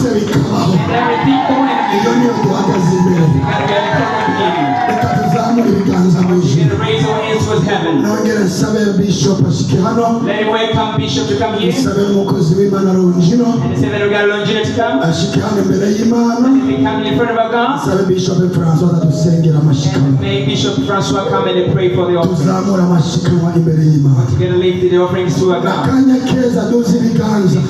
Very bikabaho iyo niyo duhagaze imbere reka tuzamure ibiganza mu ijuru nongere nsabe bishop ashike hano nsabe umukozi w'Imana Longino ashike hano imbere y'Imana nsabe bishop François adusengera amashikama tuzamura amashikama imbere y'Imana akanya keza duze ibiganza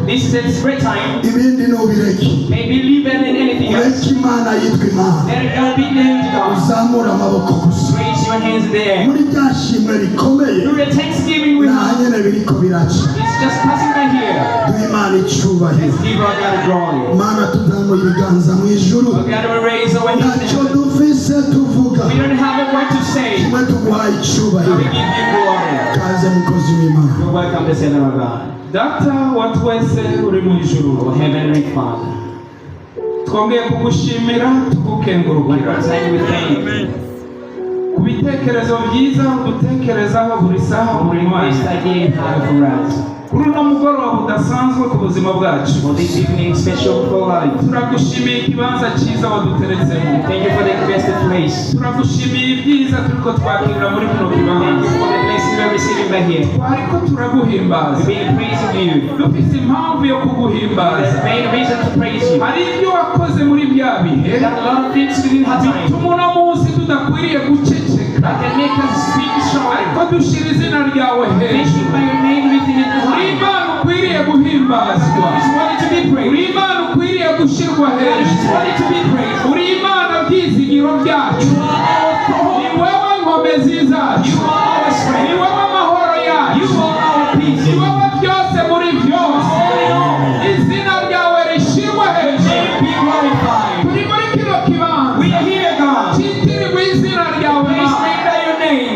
This is a great time. Ibindi no bireki. Maybe leave anything else. Imana yitwa Imana. Let it be named God. Uzamura amaboko gusa. Raise your hands in the air. Muri byashimwe rikomeye. Through the thanksgiving we have. Nahanyene biriko biraca. It's just passing by here. Imana icubahiro. Let's give our God glory. Mana tuzamura ibiganza mu ijuru. We got to raise our hands. Ntacyo dufise tuvuga. We don't have a word to say. Kimwe tuguhaye icubahiro. We give you glory. Kaze mukozi w'Imana. You're welcome to say the Lord God. Data watwese uri mu ijuru, our heavenly Father, twongeye kugushimira tukukengurukira ku bitekerezo byiza udutekerezaho buri saha buri mwanya kuri uno mugoroba udasanzwe ku buzima bwacu. Turagushimiye ikibanza cyiza waduteretsemo. Turagushimiye ibyiza turiko twakirira muri kino kibanza. Ariko turaguhimbaza. Dufite impamvu yo kuguhimbaza. Hari ibyo wakoze muri bya bihe bituma uno munsi tudakwiriye guceceka, ariko dushira izina ryawe hejuru. Imana ukwiriye guhimbazwa, uri Imana ukwiriye gushirwa hejuru, uri Imana byizigiro byacu, ni wowe nkomezi zacu, ni wowe amahoro yacu, ni wowe byose muri byose. Izina ryawe rishirwa hejuru. Turi muri kino kibanza cyitiriwe izina ryawe,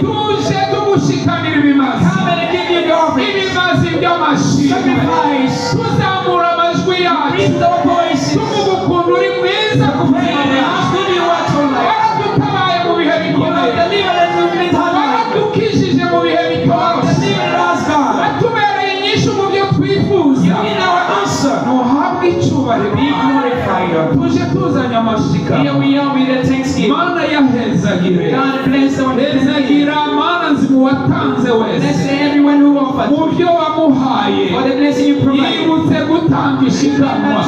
tuje tugushikamira ibimazi by'amashimwe, tuzamura amajwi yacu, tuvuga ukuntu uri mwiza waradutabaye mu bihe bikomeye, waradukijije mu bihe bikomeye, watubereye inyishu mu byo twifuza. Nuhabwe icyubahiro, tuje tuzanye amashikama. Mana yahezagire, hezagira Mana nzimu watanze wese mu byo wamuhaye, yibutse gutanga ishikanwa,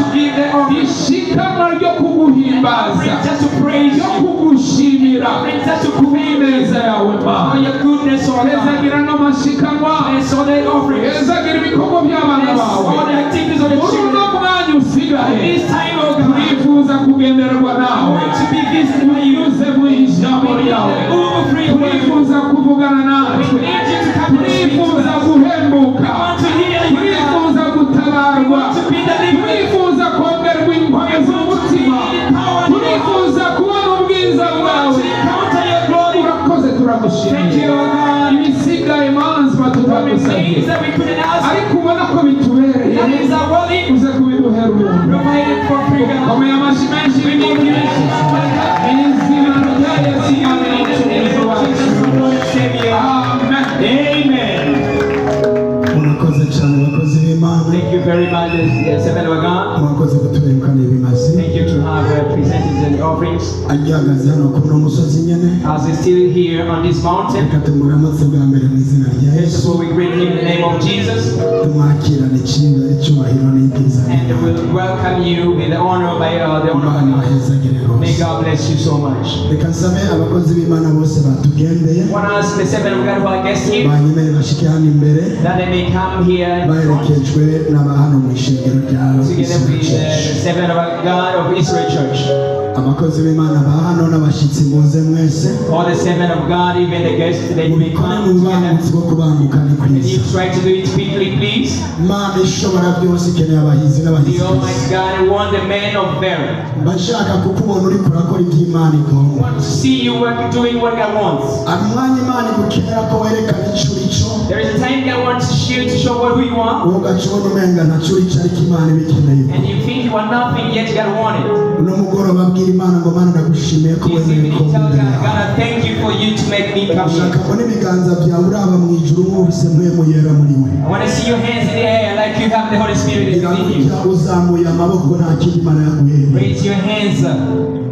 ishikanwa ryo kuguhimbaza, ryo kugushimira ku neza yawe Mana. Hezagira n'amashikanwa, hezagira ibikorwa by'abana bawe. Muri uno mwanya usigaye turifuza kugenderwa nawe, tunyuze mu ijambo ryawe, turifuza kuvugana nawe, turifuza guhembuka, turifuza gutabarwa, turifuza kongerwa inkomezi z'umutima, turifuza kubona ubwiza bwawe. Urakoze, turagushimiye. Ibisigaye Mana nzima tutagusabye, ariko ubona ko bitubereye, uze kubiduhera ubuntu. Komera amashyi menshi y'izina rya Yesu umucunguzi wacu. Amen. Murakoze cyane bakozi b'Imana. Thank you very much, servant of God. Murakoze kutuberekana ibimazi. Thank you to have presented the offerings. Agihagaze hano kuri uno musozi nyene. As he's still here on this mountain, reka tumuramutse bwa mbere mu izina rya Yesu. so we greet him in the name of Jesus. Tumwakirane icyubahiro n'ibyiza. And we'll welcome you with the honor by the honor of God. May God bless you so much. Reka nsabe abakozi b'Imana bose batugendeye. I want to ask the servant of God who are guests here, banyemere bashike hano imbere, that they may come here baherekejwe n'abahano mu ishengero rya together with the servant of God of Israel Church. Abakozi b'Imana ba hano n'abashitsi muze mwese. All the servant of God, even the guests, they may come together. And you try to do it quickly, please. Imana ishobora byose ikeneye abahizi n'abahizi. The Almighty God want the man of valor. Bashaka kukubona uri kurakora iby'Imana igomba. Want to see you doing what God wants. Amwanya Imana igukenera ko werekana icyo urico. There is a time God wants to show what we want. Ugacibona umenga ntacyo urico ariko Imana ibikeneye. And you think you are nothing yet God wanted. uno mugoroba abwira Imana ngo Mana ndagushimiye ko This wemeye evening, ko tell mbere God, yawe. God, I thank you for you to make me come Ushaka here. mbona ibiganza byawe uraba mu ijuru mwubise mpwemu yera muri we. I want to see your hands in the air like you have the Holy Spirit in you. Irakurya uzamuye amaboko nta kindi Imana yaguhereye. Raise your hands up.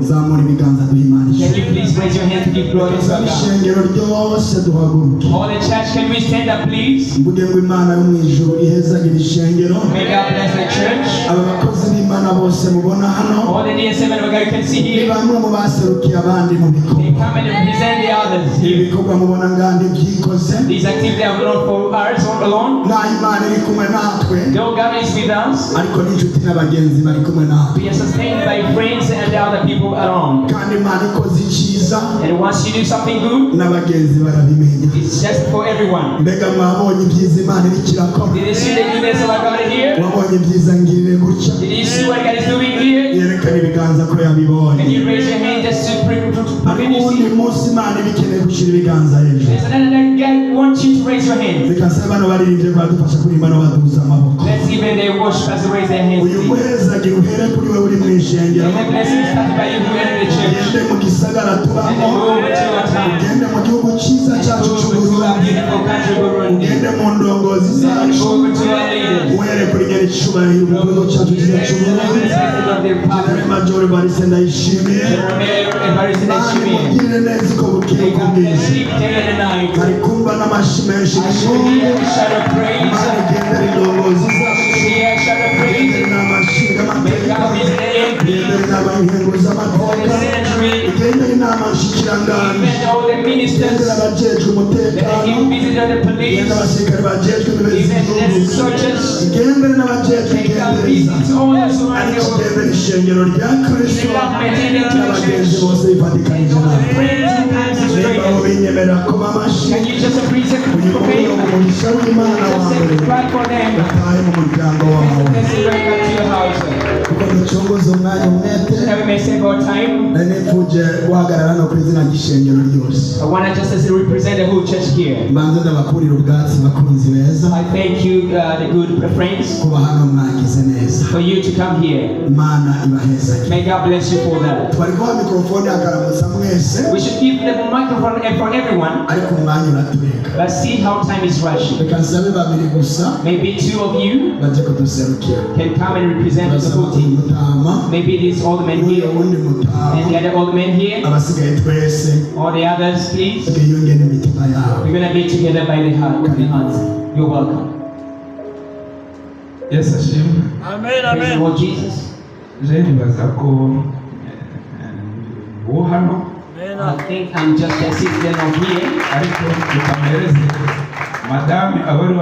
Zamura ibiganza duha Imana Can ishimwe. you please raise your hands to give glory to Tusabe God? ishengero ryose duhaguruke. All the church, can we stand up, please? Mvuge ngo Imana yo mu ijuru ihezagire ishengero. May God bless the church. Aba bakozi b'Imana bose mubona hano All the dear servants of God you can see ni here. bamwe mu baserukiye abandi mu They bikorwa. come and represent the others here. Ibikorwa mubona ngandi byikoze. These activities are not for ours alone. Naho Imana iri kumwe natwe Though God is with us, ariko n'inshuti n'abagenzi bari kumwe natwe. we are sustained by friends and the other people around. Kandi Imana ikoze icyiza And once you do something good, n'abagenzi barabimenya. it's just for everyone. Mbega mwabonye ibyiza Imana iri kirakora. Did you see the goodness of our God here? Wabonye ibyiza ngirire gutya. Did you see what God is doing here? Yerekana ibiganza ko yabibonye. Can you raise your hand just to pray? Ariko ubundi munsi Imana iba ikeneye gushyira ibiganza hejuru. There's another God wants you to raise your hands. Bikasa bano baririmbye badufasha kuririmba no baduza amaboko. Let's even the worshipers raise their hands. Uyu muhezagiro uhere kuri wewe uri mu ishengero. And the blessing started by you who are in the church. Ugende mu gisagara And tubamo. then go over to your town. Ugende mu gihugu cyiza And cyacu go over to our cy'Uburundi. beautiful country, Burundi. Ugende mu ndongozi And zacu. go over to our leaders. Uhere kuri nyiri cyubahiro mu gihugu cyacu cyiza cy'Uburundi. General Major Barise ndayishimiye. Mugirire neza uko bukeye uko bwije. Ari kumva n'amashyi menshi y'ishimwe. Imana igendera indongozi zacu. Igendere n'amashinga amateka. Igendere n'abanyengo z'amateka. Igendere n'amashikiranganji. Igendere abajejwe umutekano. Igendere abasirikare bajejwe imibezi y'igihugu. Igendere n'abajejwe igendereza. Ariko igendere ishengero rya Kristo n'abagenzi bose bifatikanije natwe. Niba bo binyemerera kuba amashyi, uyu mugoroba umugisha w'Imana wa mbere utahe mu muryango wawe. Kuko ducunguze umwanya umwete, nari nifuje guhagarara no ku izina ry'ishengero ryose. I want to just as represent the whole church here. Mbanze ndabakurira ubwatsi bakunzi beza. I thank you, the good friends, Kuba hano mwagize neza. for you to come here. Imana ibahezagire. May God bless you for that. Twari guha mikorofone akaramutsa mwese, We should give the microphone for everyone. ariko umwanya uratureka. Let's see how time is rushing. Reka nsabe babiri gusa Maybe two of you baje kuduserukira. can come and represent the Basaba whole team. kumutama, Maybe it is all the men n'uyu here wundi and mutama, the other old men here. abasigaye twese All the others, please. twiyunge n'imitima yawe. We're gonna be together by the heart. With the hands. You're welcome. Yesu ashimwe. Praise the Lord Jesus. Je nibaza ko uwo hano I think I'm just a citizen of here. ariko tukamereze madame abari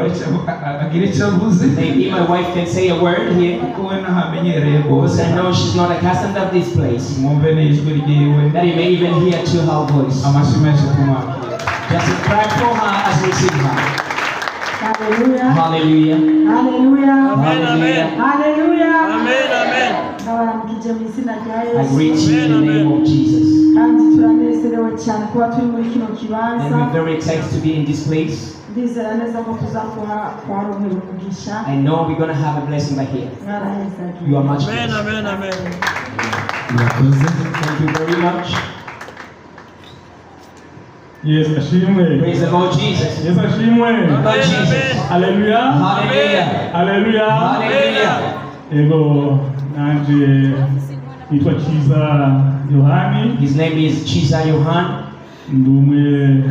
agira icyo avuze Maybe my wife can say a word here. kuko we nahamenyereye Because rwose I know she's not accustomed to this place. mwumve n'ijwi ryiwe That you may even hear to her voice. amashyi menshi kumwakira. Just a cry for her as we sing her. Hallelujah. Hallelujah. Hallelujah. Hallelujah. Hallelujah. Ndabaramukije mu izina rya I Yesu. greet you in the name of Jesus. Kandi turanezerewe cyane kuba turi muri kino And kibanza. we're very excited to be in this place. Ndizera neza ko tuzakuharonkera umugisha. I know we're going to have a blessing by here. Mwarahezagiye. You are much blessed. Murakoze. Thank you very much. Yesu ashimwe. Praise the Lord Jesus. Yesu ashimwe. Lord Jesus. Haleluya. Hallelujah. Haleluya. Hallelujah. Ego nanje nitwa Chiza Yohani. His name is Chisa Johan. Ndi umwe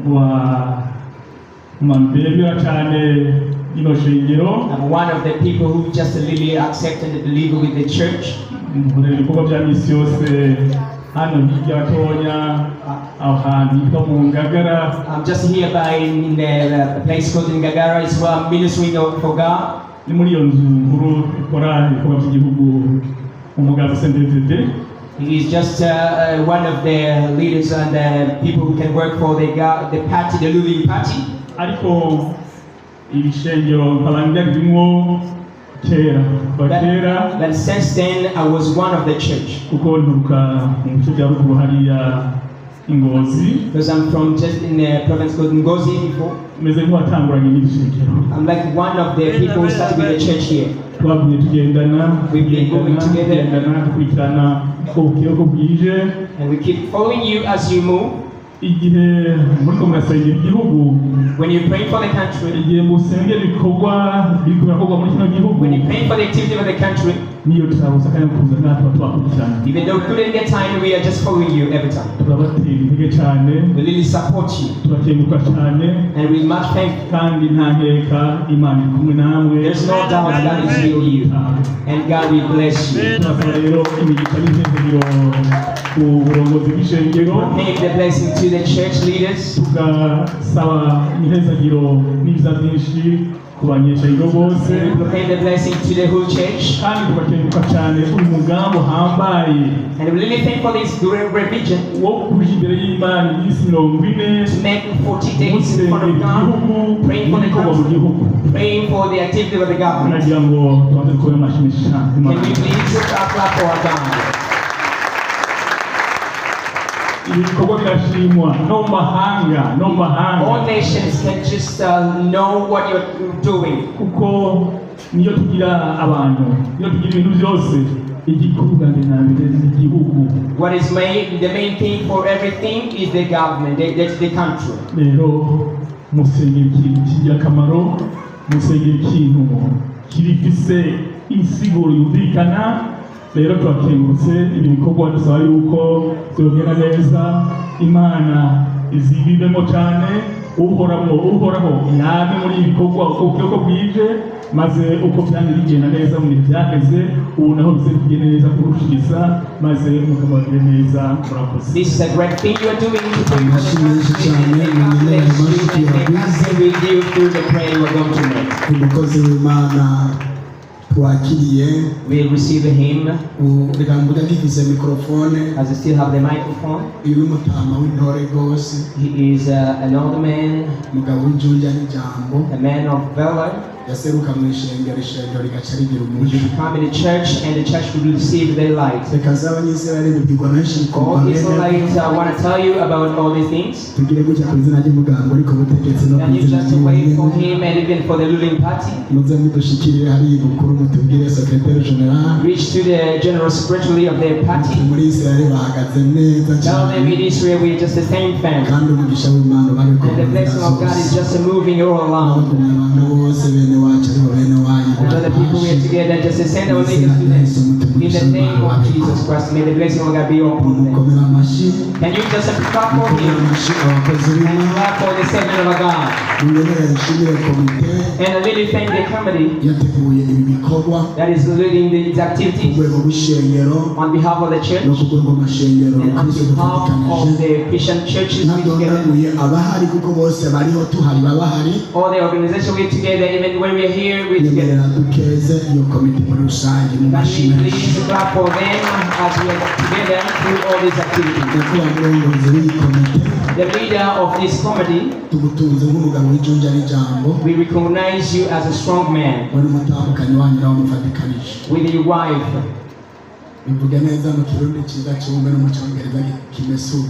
wa mambere cyane ino shingiro. I'm one of the people who just really accepted and believe with the church. Muri ibikorwa bya misi yose hano hirya gatonya aho hantu hitwa mu Ngagara. I'm just here by in the place called in Gagara. It's where I'm ministering for God. Ni muri iyo nzu nkuru ikora ibikorwa by'igihugu umugabo CNDD. He is just one of the leaders and the people who can work for the party, the ruling party. Ariko iri shengero nkaba ndarimo kera bakera But since then, I was one of the church. kuko nturuka mu bice bya ruguru hariya Ngozi. Because I'm from just in the province called Ngozi before. Meze nk'uwatanguranye n'iri shengero. I'm like one of the people who started with the church here. twavuye tugendana We've been going together. tugendana dukurikirana uko bwije And we keep following you as you move. igihe muriko murasengera igihugu When you pray for the country, igihe musengera ibikorwa biriko birakorwa muri kino gihugu when you pray for the activity of the country, niyo tutaronse akanya ko kuza natwe tubakurikirana even though we couldn't get time, we are just following you every time. turabatera intege cyane We really support you. turakenguka cyane And we must thank you. kandi nta nkeka imana iri kumwe namwe There's no doubt God is with you. And God will bless you. turasaba rero imigisha n'intezegiro ku burongozi bw'ishengero Make the blessing to the church leaders. tugasaba intezegiro n'ibiza byinshi ku banyeshengero bose And we proclaim the blessing to the whole church. kandi tugakenguka cyane uyu mugambi uhambaye And we really thank for this great revision wo kuja imbere y'imana iminsi 40 to make 40 days in front of God, praying for the n'ibikorwa mu country, gihugu praying for the activity of the government. nagira ngo tubanze dukore amashimwe cyane Can we please clap for our God? ibi bikorwa birashimwa no mu mahanga All nations can just know what you're doing. kuko niyo tugira abantu niyo tugira ibintu byose igikorwa mbere n'igihugu What is the main thing for everything is the government, that's the country. rero musengera ikintu kigira akamaro musengera ikintu kirifise insiguro yumvikana rero turakengurutse ibi bikorwa dusaba yuko byogenda neza imana izibibemo cyane uhoraho yame muri ibi bikorwa uko bwije maze uko byandi bigenda neza mu bihe byaheze ubu naho bize kugenda neza kurushiriza maze mukabagire neza murakoze. This is a great thing you are doing to bring the country, and may God bless you and may God be with you through the prayer you are going to make. umukozi w'imana twakiriye We'll receive him reka mvuga ntigize mikorofone as I still have the microphone. iwe mutama w'intore rwose He is an old man, umugabo w'injunja n'ijambo a man of valor. yaseruka mu ishengero rigaca rigira He umuco will come in the church and the church will receive their light. reka z'abanyisirayeli bibwirwa menshi All Israelites, I want to tell you about all these things. tugire gutya ku izina ry'umugango ariko butegetse no ku And you izina just wait for ry'umuntu him and even for the ruling party. muze mudushikirire hariya bukuru mutubwire sekretari general Reach to the general secretary of their party. muri isirayeli bahagaze neza Tell them cyane in Israel we're just the same family. kandi umugisha w'imana bari And the blessing of God is just moving all around. abantu bose bene wacu aribo bene wanyu And all the people we are together just to send our leaders to them. In the name of Jesus Christ, may the blessing of God be upon them. mukomere amashyi Can you just clap for mukomere him? amashyi abakozi And b'imana clap for the servant of God. ngenera nshimire komite And I really thank the committee yateguye ibi bikorwa that is leading these ku activities rwego rw'ishengero on behalf of the church no ku rwego rw'amashengero and on kristo behalf dufatikanije of the Christian churches we together. ntadonaguye abahari kuko bose bariho tuhari babahari All the organization we together, even when we are here, we together. nyemerera dukeze iyo komite muri rusange mu Can mashyi we menshi please clap for them as we are together through all these activities? nyakubahwa murongozi w'iyi komite The leader of this committee, tugutunze nk'umugabo w'ijunja n'ijambo we recognize you as a strong man wari umutambukanyi wanyu nawe mufatikanije with your wife. bivuge neza mu kirundi cyiza cyumve no mu cyongereza kimesuru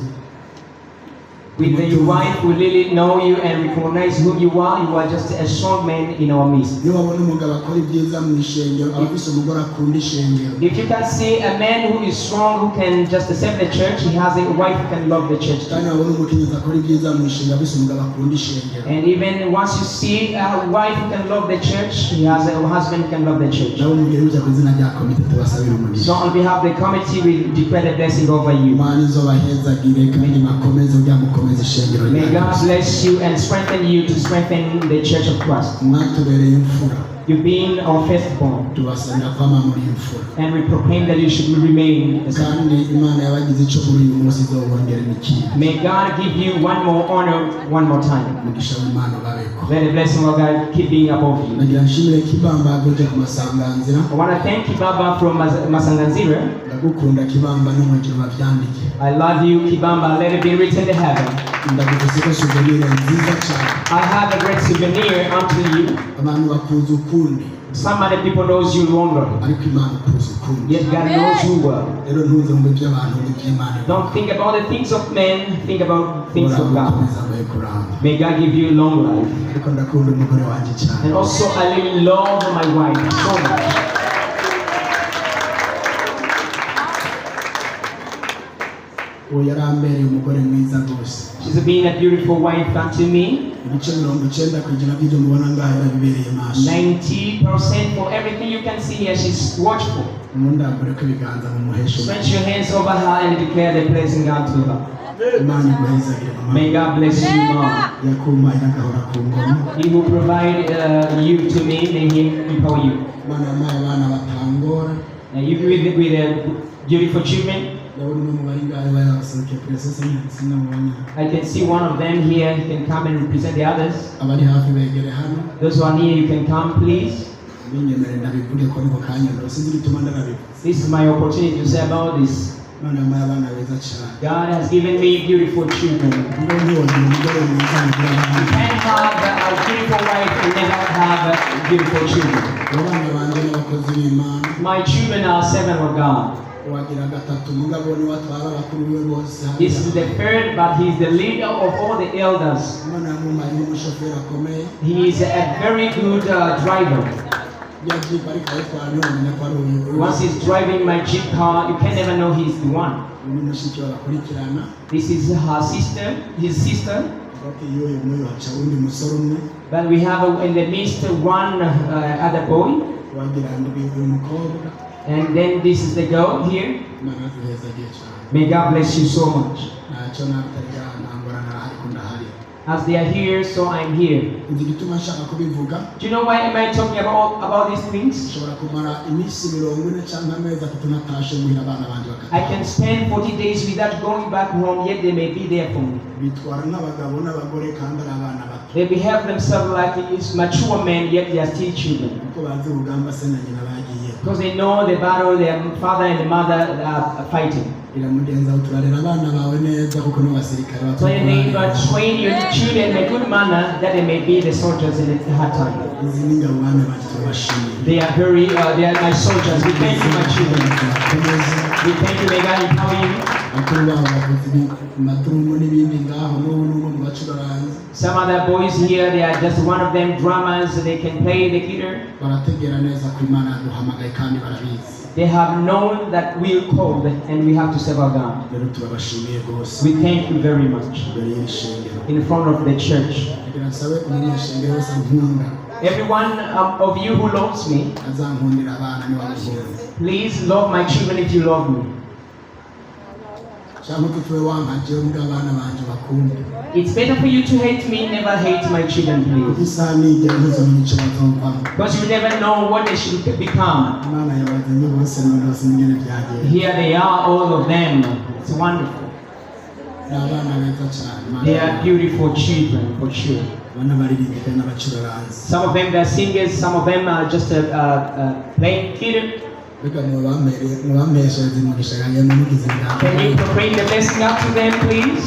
With your wife, we really know you and recognize who you are. You are just a strong man in our midst. iyo wabona umugabo akora ibyiza mu ishengero aba afise umugore akunda ishengero If you can see a man who is strong, who can just serve the church, he has a wife who can love the church. kandi wabona umukenyezi akora ibyiza mu ishengero afise umugabo akunda ishengero And even once you see a wife who can love the church, he has a husband who can love the church. nabo mugire bijya ku izina rya komite tubasabira umugisha So on behalf of the committee, we declare the blessing over you. imana izobahezagire kandi bakomeze ujya mukomeza ishengero May God ryacu bless you and strengthen you to strengthen the church of Christ. mwatubereye imfura You being our firstborn, tubasabira kwama muri imfura and we proclaim that you should remain the same. kandi imana yabagize icyo muri uyu munsi izobongera imikindo May God give you one more honor, one more time. umugisha w'imana babeko May the blessing of God keep being above you. nagira nshimire kibamba agoje ku masanganzira I want to thank Kibaba from Masanganzira. ndagukunda kibamba no mu ijuru bavyandike I love you, Kibamba. Let it be written in heaven. ndaguvuze ko souvenir nziza cyane I have a great souvenir unto you. abantu bakuze ukundi Some other people knows you longer, ariko imana ikuze ukundi yet God knows you well. rero ntuze mu by'abantu n'iby'imana Don't think about the things of men, think about things of God. urakomeza mbaye kuramba May God give you long life. ariko ndakunda umugore wanjye cyane And also, I really love my wife so much. uwo yarambereye umugore mwiza rwose. She's been a beautiful wife unto me. Ibice 90% kw'ijana by'ibyo mubona ngaho bibereye maso. 90% for everything you can see here, she's watchful. Mundambure ko ibiganza mu muhesho. Stretch your hands over her and declare the blessing unto her. Imana imuhezagire mama. May God bless you, Mom. Yakuma inagahora ku ngoma. He will provide you to me, may He empower you. Imana yampaye abana batangora. And you with beautiful children. I can see one of them here. He can come and represent the others. Those who are near, you can come, please. This is my opportunity to say about this. God has given me beautiful children. You can't have a beautiful wife and never have beautiful children. My children are servants of God. This is the third, but he is the leader of all the elders. He is a very good driver. Once he's driving my Jeep car, you can never know he's the one. This is her sister, his sister. But we have in the midst one other boy. And then this is the girl here. May God bless you so much. As they are here, so I'm here. Do you know why am I talking about these things? I can spend 40 days without going back home, yet they may be there for me. They behave themselves like mature men, yet they are still children. Because they know the battle their father and the mother are fighting. So your neighbor, train your children in a good manner that they may be the soldiers in the hard time. They are my soldiers. We thank you, my children. We thank you, may God empower you. Some other boys here, they are just one of them drummers, they can play the guitar. They have known that we are called and we have to serve our God. We thank you very much in front of the church. Every one of you who loves me, please love my children if you love me. It's better for you to hate me, never hate my children, please. Because you never know what they should become. Here they are, all of them. It's wonderful. They are beautiful children, for sure. Some of them are singers, some of them are just playing guitar. Can you proclaim the blessing up to them, please?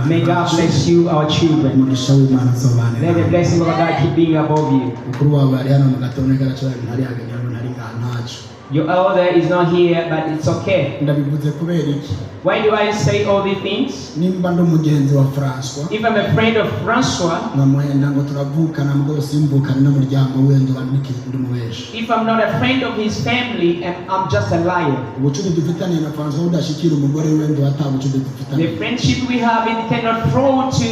May God bless you, our children. May the blessing of God keep being above you. Your elder is not here, but it's okay. Why do I say all these things? If I'm a friend of Francois, if I'm not a friend of his family, I'm just a liar. The friendship we have, it cannot throw to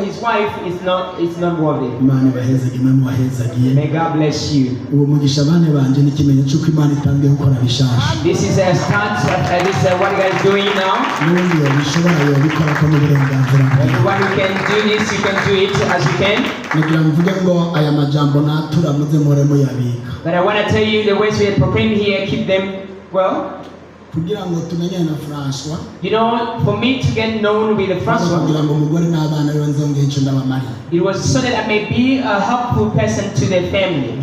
his wife. It's not worthy. May God bless you. This is a start. This is what you guys are doing now. Everyone who can do this, you can do it as you can. But I want to tell you the words we are proclaiming here, keep them well. You know, for me to get known with Francois, it was so that I may be a helpful person to their family.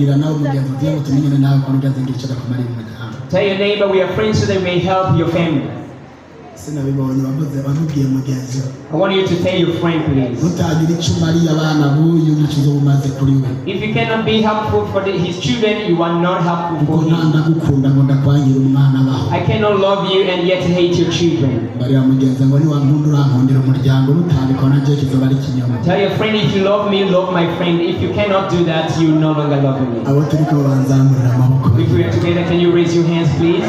Tell your neighbor we are friends so that we may help your family. I want you to tell your friend, please. If you cannot be helpful for his children, you are not helpful for him. I cannot love you and yet hate your children. Tell your friend, if you love me, love my friend. If you cannot do that, you no longer love me. If we are together, can you raise your hands, please?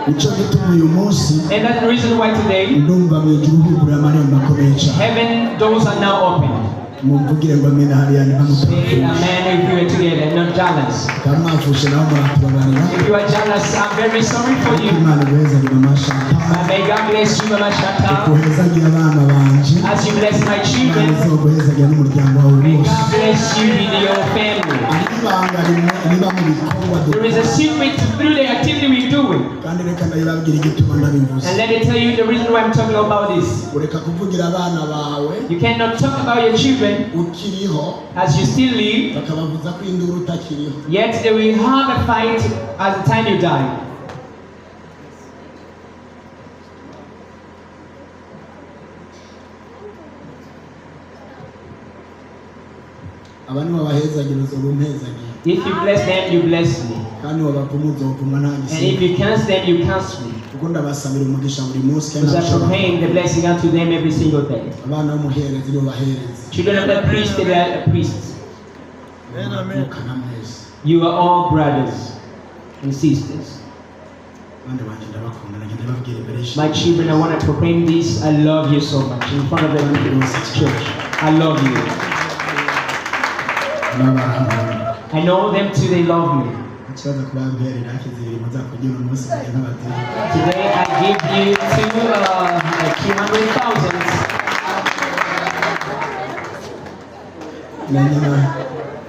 And that's the reason why today, ndumva mu ijuru hugura amarembo akomeye cyane. heaven doors are now opened. mumvugire ngo amena hariya Say ntibamutabire. amen if you are together, not jealous. kamwafushe naho muratubabarira. If you are jealous, I'm very sorry for you. Imana ibuhezagire amashaka. May God bless you, Mama Chantal. ikuhezagire abana banje. As you bless my Imana children, izoguhezagire n'umuryango wawe may wose. God bless you with your family. Hari ibanga rimwe riba mu bikorwa There is a secret through the activity we're doing. kandi reka ndabibabwira igituma ndabivuze. And let me tell you the reason why I'm talking about this. ureka kuvugira abana bawe You cannot talk about your children ukiriho as you still live, bakabavuza ko induru utakiriho. yet they will have a fight at the time you die. aba nibo bahezagire uzobumpezagire If you bless them, you bless me. kandi wabapfuma uzopfumwa nta And if gisiga. you curse them, you curse me. kuko ndabasabira umugisha buri munsi kandi Because I'm ndabashobora. proclaim the blessing unto them every single day. abana b'umuherezi nibo baherezi. Children of the priest, they are priests. mukana mwese. You are all brothers and sisters. abandi banje ndabakunda nanjye ndababwira imbere y'ishimwe. My children, I want to proclaim this. I love you so much in front of the church. I love you. n'abana I know them too, they love me. ikibazo kuba mbere nakize ibiri muzakugira umunsi bajya nk'ababyeyi. Today I give you 200,000.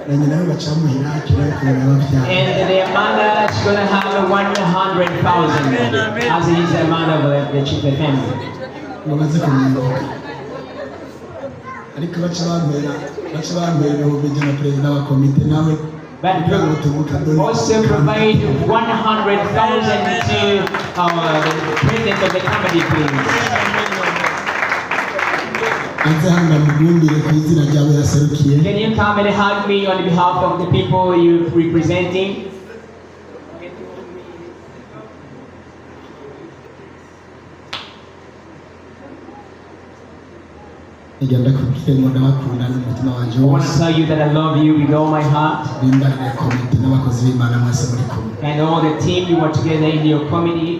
na nyina we bacamuhira kirayo kurera ababyeyi. And their mother is going to have 100,000 as he is the mother of the family. ngo baze kumwibuka ariko baca bambera ibihumbi ijana perezida wa komite nawe But also provide 100,000 to the president of the committee, please. aze hano amugundire ku izina ryawe yaserukiye. Can you come and hug me on behalf of the people you're representing? igenda kubwira ngo ndabakunda n'umutima wanjye I want wose. to tell you that I love you with all my heart. bimbarire komite n'abakozi b'Imana mwese muri kumwe. And all the team you are together in your committee.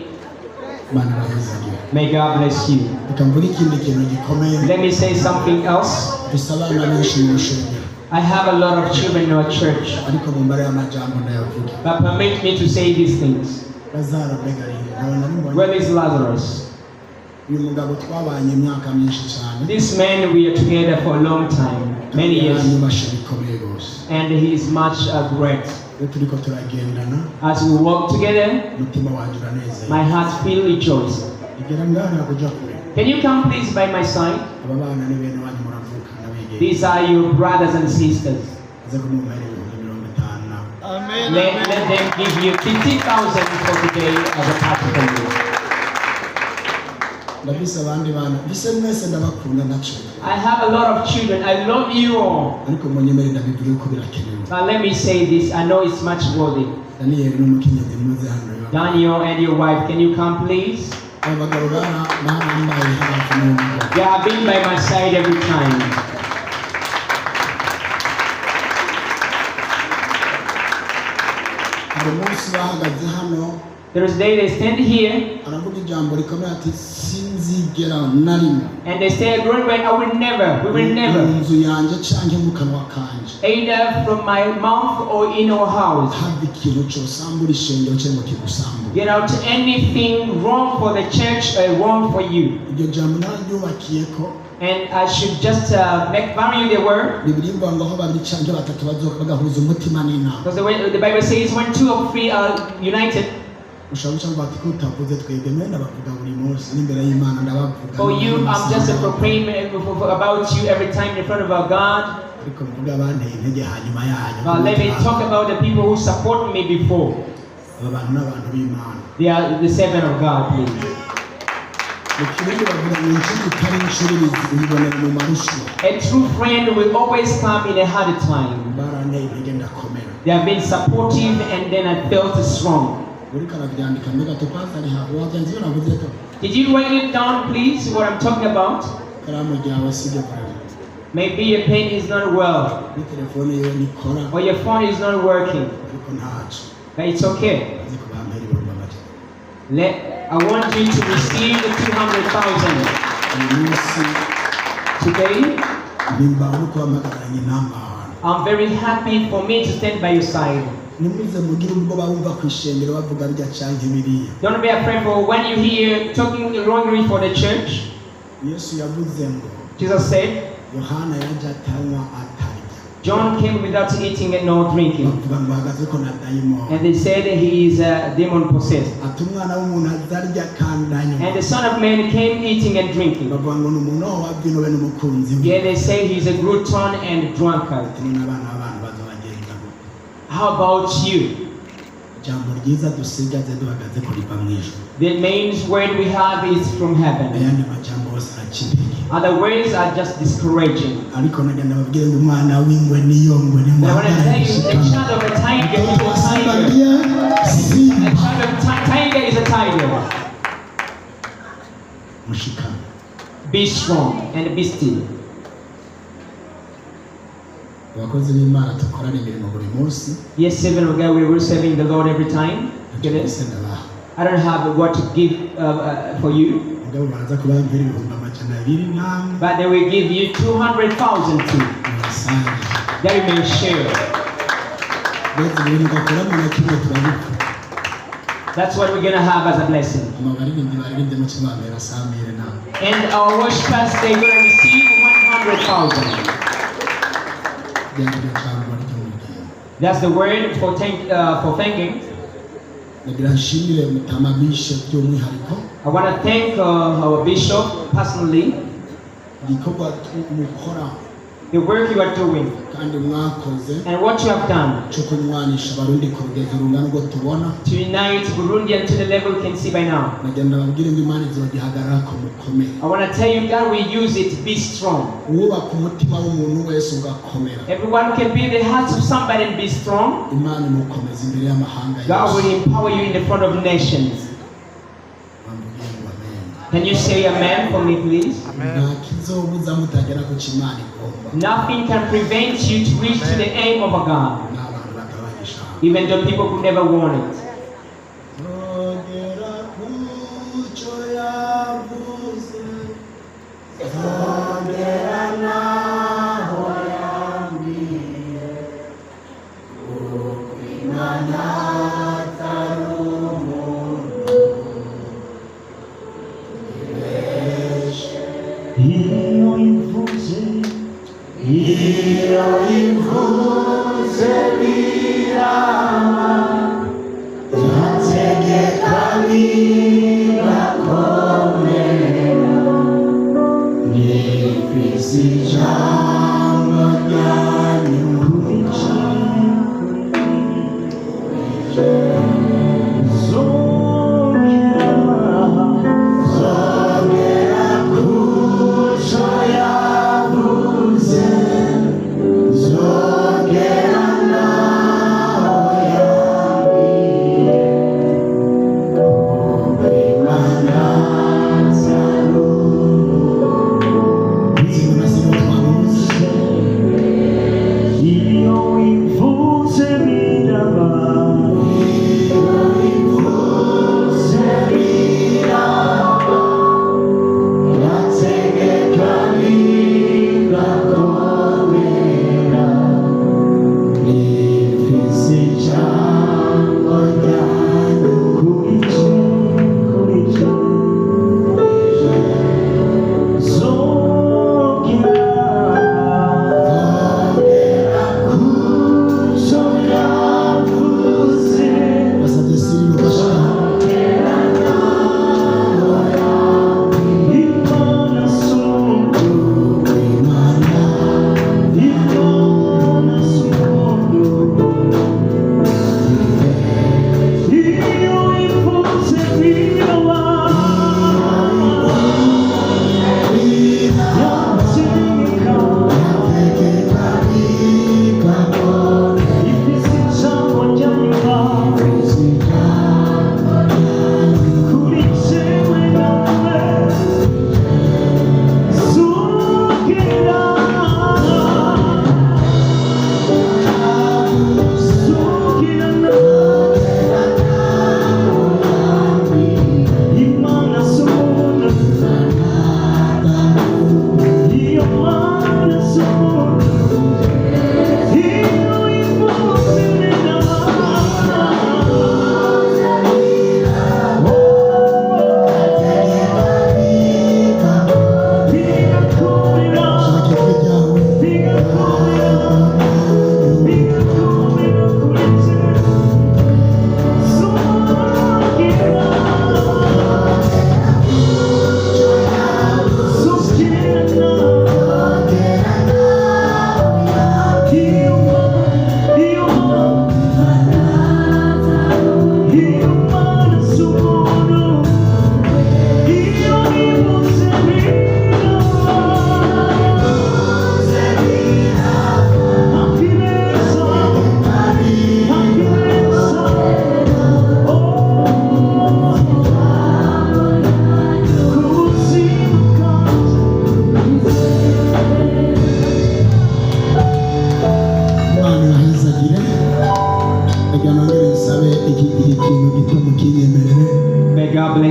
Imana ibahezagire. May God bless you. reka mvuge ikindi kintu gikomeye. Let me say something else. dufite abana benshi mu rusengero I have a lot of children in our church, ariko mu mbare y'amajambo ndayavuga. but permit me to say these things. lazaro mbegariye nkabona nimubona Where is Lazarus? uyu mugabo twabanye imyaka myinshi cyane. This man, we are together for a long time, many years, yanyubashe bikomeye rwose. and he is much great. iyo turiko turagendana As we walk together, umutima wanjye uranezeye. my heart feel rejoicing. igera ngana kuja kure. Can you come please by my side? aba bana ni bene wanyu muravuka ndabegeye. These are your brothers and sisters. aze kumumara ibihumbi 50 nawe. Let them give you 50,000 for today as a part of you. ndabise abandi bana bise mwese ndabakunda naco. I have a lot of children. I love you all. ariko munyemere ndabivuge ko birakenewe. But let me say this. I know it's much worthy. Daniel n'umukenyezi muze hano yo. Daniel and your wife, can you come please? abagabo barambaye hafi n'umugabo. You have been by my side every time. hari umunsi bahagaze hano There is a day they stand here aravuga ijambo rikomeye ati sinzigera na rimwe and they say a great word, I will never, we will mu never, nzu yanjye canke mu kanwa kanje either from my mouth or in our house, hava ikintu cosambura ishengero cyangwa kigusambura. get out anything wrong for the church or wrong for you. iryo jambo nararyubakiyeko And I should just make value the word. bibiri ivuga ngo aho babiri canke batatu bazoka bagahuza umutima n'inama. Because the Bible says when 2 or 3 are united. ushobora guca bati ko utavuze twebwe mwenda bavuga buri munsi n'imbere y'Imana ndabavuga. For you, I'm just a proclaiming about you every time in front of our God. ariko mvuga banteye intege hanyuma yanyu. But let me talk about the people who support me before. aba bantu n'abantu b'Imana. They are the servant of God, please. mu kirundi bavuga ngo inshuti itari inshuririzi uyibonera mu marushwa. A true friend will always come in a hard time. baranteye intege ndakomera. They have been supportive and then I felt strong. uriko arabyandika mbega tupasari hawe wagenzi yo navuze ko Did you write it down, please, what I'm talking about? karamu ryawe sibyo kureba. Maybe your pen is not well, ni telefone yewe nikora or your phone is not working. ariko ntaco. But it's okay. azi ko bampera ibihumbi amajana. I want you to receive the 200,000. Today, I'm very happy for me to stand by your side. Don't be afraid for when you hear talking wrongly for the church. Jesus said, John came without eating and no drinking. And they said he is demon possessed. And the Son of Man came eating and drinking. Yeah, they say he is a glutton and drunkard. How about you? The main word we have is from heaven. Other words are just discouraging. I want to tell you, the child of a tiger is a tiger. A child of a tiger is a tiger. Be strong and be still. Yes, 7 of God, we were serving the Lord every time. I don't have what to give for you. But they will give you 200,000 too. That you may share. That's what we're going to have as a blessing. And our worshipers, they're going to receive 100,000. That's the word for thanking. I want to thank our bishop personally. The work you are doing and what you have done to unite Burundi to the level we can see by now. I want to tell you, God will use it to be strong. Everyone can be the heart of somebody and be strong. God will empower you in the front of nations. Can you say amen for me, please? Amen. Nothing can prevent you to reach to the aim of a God, even though people could never want it.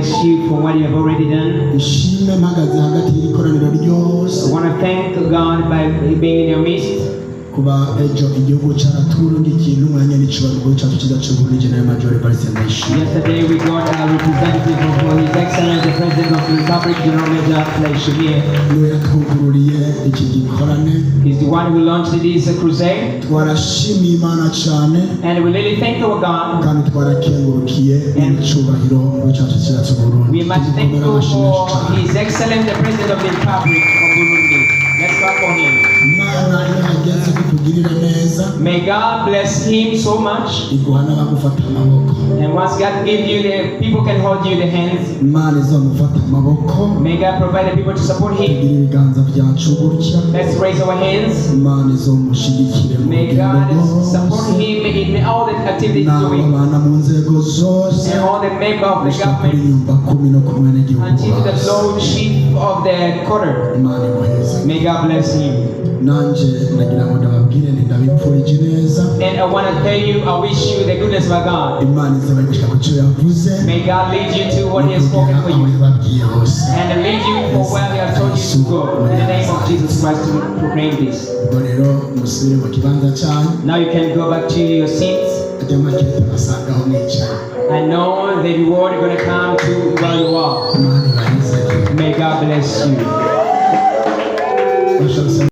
bless you for what you have already done. ishimwe mpagaze hagati y'ikoraniro ryose I want to thank God by being in your midst. kuba ejo igihugu cyaraturungikiye n'umwanya n'ikibazo cyacu kiza cy'uburundi General Major Evariste Ndayishimiye. Yesterday we got a representative of His Excellency the President of the Republic, General Major Ndayishimiye. niwe yatwugururiye iki gikorane. He's the one who launched this crusade. twarashimiye Imana cyane And we really thank our God. kandi twarakengurukiye n'icyubahiro ngo cyacu kiza cy'uburundi. We must thank God for His Excellency the President of the Republic of Burundi. Let's clap for him. Imana iyo hageze kutugirira neza May God bless him so much. iguha n'abagufata amaboko. And once God gives you the people can hold you the hands. Imana izamufata amaboko. May God provide the people to support him. tugira ibiganza byacu gutya. Let's raise our hands. Imana izomushyigikire mu May rugendo God rwose. support him in all the activities he's doing. n'abana mu nzego zose And all the members of the gushika kuri government nyumba kumi no ku mwenegihugu until the bose. Lord chief of the quarter. Imana imuheze. May God bless him. nanjye ndagira ngo ndababwire nti ndabipfurije neza. And I want to tell you, I wish you the goodness of God. Imana izabe gushika ku cyo yavuze May God lead you to what He has spoken for aho you. yababwiye hose. And lead you for where He has told you to go. In the name of Jesus Christ to proclaim this. ubwo rero musubire mu kibanza cyanyu. Now you can go back to your seats. ajya makirita basangaho mwicaye. I know the reward is going to come to where you are. Imana ibaheze. May God bless you.